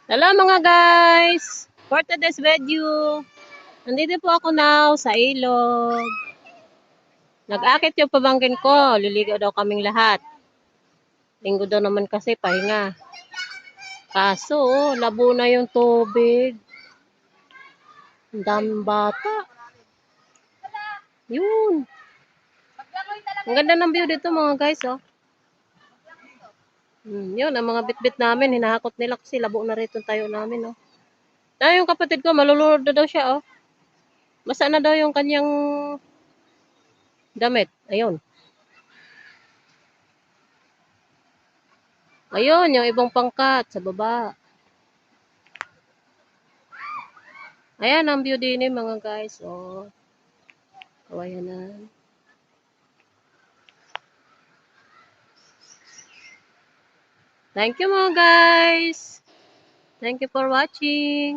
Hello mga guys! For today's video, nandito po ako now sa ilog. Nag-akit yung pamangkin ko. Liligo daw kaming lahat. Linggo daw naman kasi pahinga. Kaso, labo na yung tubig. Ang daming bata. Yun. Ang ganda ng view dito mga guys, oh. Yun, ang mga bitbit namin, hinahakot nila kasi labo na rito tayo namin, oh. Yung kapatid ko, malulunod na daw siya, oh. Basa na daw yung kanyang damit. Ayun. Ayun, yung ibang pangkat sa baba. Ayan ang view din mga guys. Oh, kawayanan. Thank you mga guys. Thank you for watching.